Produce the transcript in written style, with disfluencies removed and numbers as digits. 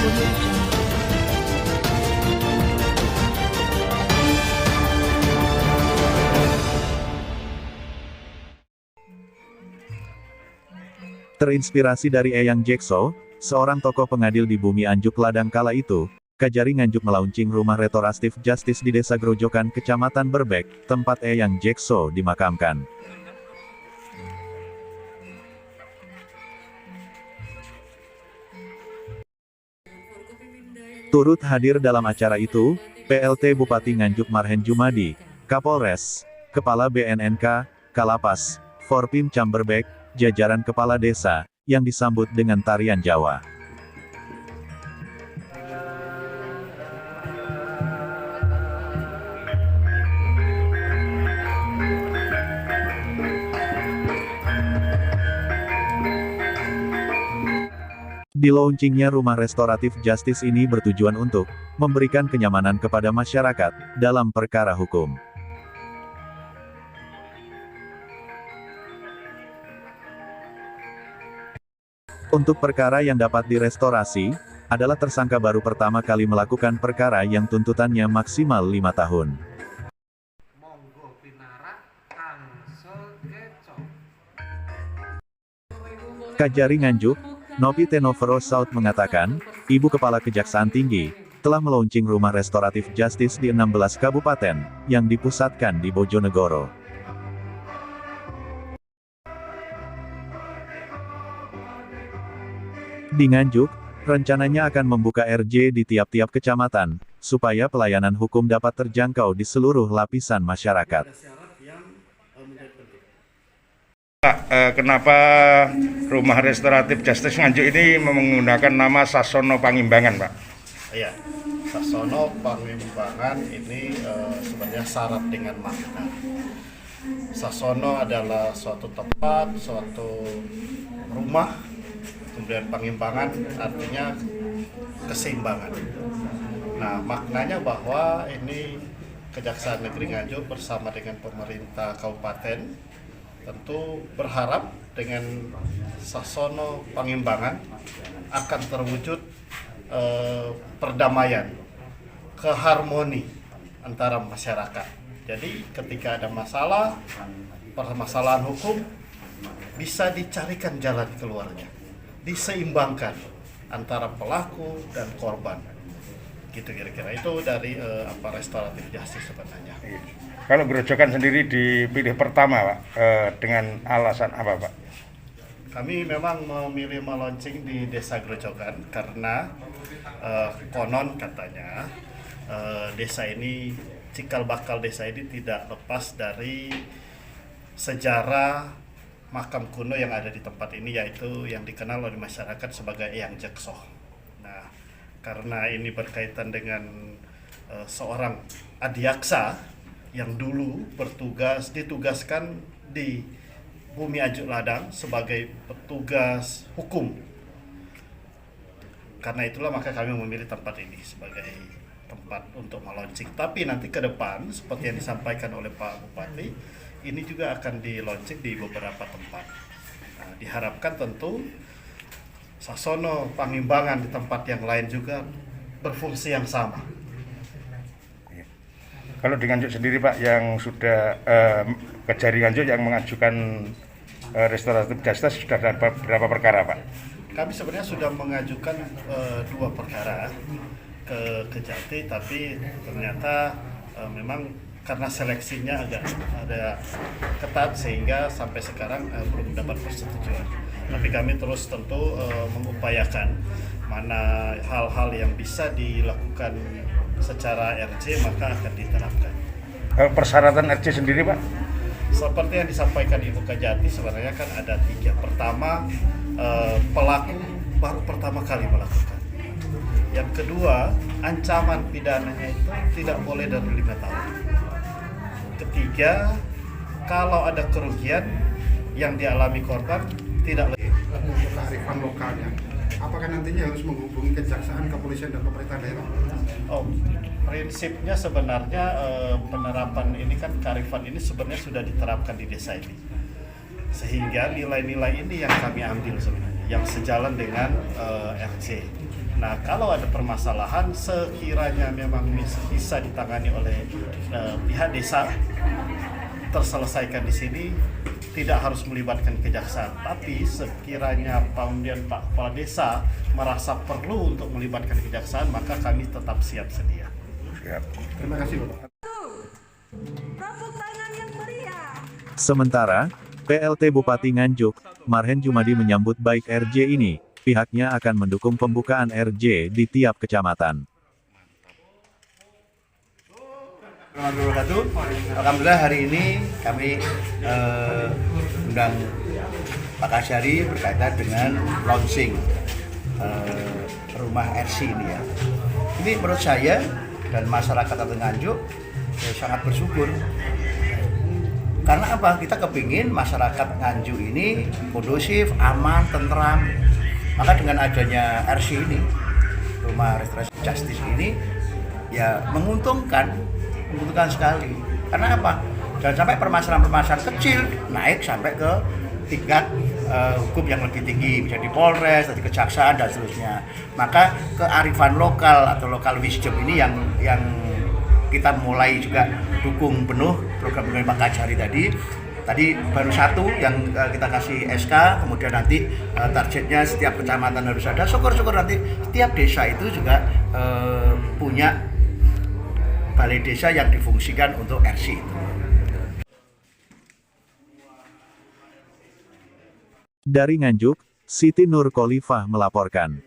Audio Jungle. Terinspirasi dari Eyang Jekso, seorang tokoh pengadil di bumi Anjuk Ladang kala itu, Kajari Nganjuk melaunching rumah restoratif justice di Desa Grojogan, Kecamatan Berbek, tempat Eyang Jekso dimakamkan. Turut hadir dalam acara itu, PLT Bupati Nganjuk Marhen Jumadi, Kapolres, Kepala BNNK, Kalapas, Forpim Camberbek, jajaran kepala desa, yang disambut dengan tarian Jawa. Di launchingnya rumah restoratif justice ini bertujuan untuk memberikan kenyamanan kepada masyarakat dalam perkara hukum. Untuk perkara yang dapat direstorasi, adalah tersangka baru pertama kali melakukan perkara yang tuntutannya maksimal 5 tahun. Kajari Nganjuk, Nopi Tenovero Saud mengatakan, Ibu Kepala Kejaksaan Tinggi, telah melaunching rumah restoratif justice di 16 kabupaten, yang dipusatkan di Bojonegoro. Di Nganjuk, rencananya akan membuka RJ di tiap-tiap kecamatan, supaya pelayanan hukum dapat terjangkau di seluruh lapisan masyarakat. Pak, kenapa rumah restoratif justice Nganjuk ini menggunakan nama Sasono Pangimbangan, Pak? Iya, Sasono Pangimbangan ini sebenarnya syarat dengan makna. Sasono adalah suatu tempat, suatu rumah. Kemudian Pangimbangan artinya keseimbangan. Nah, maknanya bahwa ini Kejaksaan Negeri Nganjuk bersama dengan pemerintah kabupaten tentu berharap dengan Sasono Pangimbangan akan terwujud perdamaian, keharmoni antara masyarakat. Jadi ketika ada masalah, permasalahan hukum bisa dicarikan jalan keluarnya, diseimbangkan antara pelaku dan korban, gitu kira-kira. Itu dari restoratif justice sebenarnya. Kalau Grojogan sendiri dipilih pertama, Pak, dengan alasan apa, Pak? Kami memang memilih melaunching di Desa Grojogan karena konon katanya desa ini, cikal bakal desa ini tidak lepas dari sejarah makam kuno yang ada di tempat ini, yaitu yang dikenal oleh masyarakat sebagai Eyang Jekso. Nah, karena ini berkaitan dengan seorang adiaksa yang dulu ditugaskan di bumi Anjuk Ladang sebagai petugas hukum. Karena itulah maka kami memilih tempat ini sebagai tempat untuk melaunching. Tapi nanti ke depan, seperti yang disampaikan oleh Pak Bupati, ini juga akan di-launching di beberapa tempat. Nah, diharapkan tentu Sasono Pangimbangan di tempat yang lain juga berfungsi yang sama. Kalau di Nganjuk sendiri, Pak, yang sudah Kajari Nganjuk yang mengajukan restoratif justice sudah ada berapa perkara, Pak? Kami sebenarnya sudah mengajukan 2 perkara ke Kejati, tapi ternyata memang karena seleksinya ada ketat sehingga sampai sekarang belum dapat persetujuan. Tapi kami terus tentu mengupayakan mana hal-hal yang bisa dilakukan secara RJ maka akan diterapkan. Persyaratan RJ sendiri, Pak? Seperti yang disampaikan Ibu Kajati, sebenarnya kan ada 3. Pertama, pelaku baru pertama kali melakukan. Yang kedua, ancaman pidananya itu tidak boleh dari 5 tahun. Ketiga, kalau ada kerugian yang dialami korban tidak lebih. Untuk kearifan lokalnya, apakah nantinya harus menghubungi kejaksaan, kepolisian, dan pemerintah daerah? Oh, prinsipnya sebenarnya penerapan ini kan kearifan ini sebenarnya sudah diterapkan di desa ini, sehingga nilai-nilai ini yang kami ambil sebenarnya. yang sejalan dengan RC. Nah, kalau ada permasalahan sekiranya memang bisa ditangani oleh pihak desa, terselesaikan di sini, tidak harus melibatkan kejaksaan. Tapi sekiranya kemudian Pak Kepala Desa merasa perlu untuk melibatkan kejaksaan, maka kami tetap siap sedia. Siap. Terima kasih Bapak. Tepuk tangan yang meriah. Sementara, PLT Bupati Nganjuk, Marhen Jumadi menyambut baik RJ ini. Pihaknya akan mendukung pembukaan RJ di tiap kecamatan. Alhamdulillah hari ini kami undang Pak Kasyari berkaitan dengan launching rumah RC ini ya. Ini menurut saya dan masyarakat Nganjuk sangat bersyukur. Karena apa? Kita kepingin masyarakat Nganjuk ini kondusif, aman, tentram. Maka dengan adanya RC ini, Rumah Restoratif Justice ini, ya menguntungkan sekali. Karena apa? Jangan sampai permasalahan-permasalahan kecil naik sampai ke tingkat hukum yang lebih tinggi, bisa di Polres, di Kejaksaan dan seterusnya. Maka kearifan lokal atau local wisdom ini yang kita mulai juga dukung penuh program Pak Kasyari tadi baru satu yang kita kasih SK, kemudian nanti targetnya setiap kecamatan harus ada. Syukur-syukur nanti setiap desa itu juga punya balai desa yang difungsikan untuk RC itu. Dari Nganjuk, Siti Nur Khalifah melaporkan.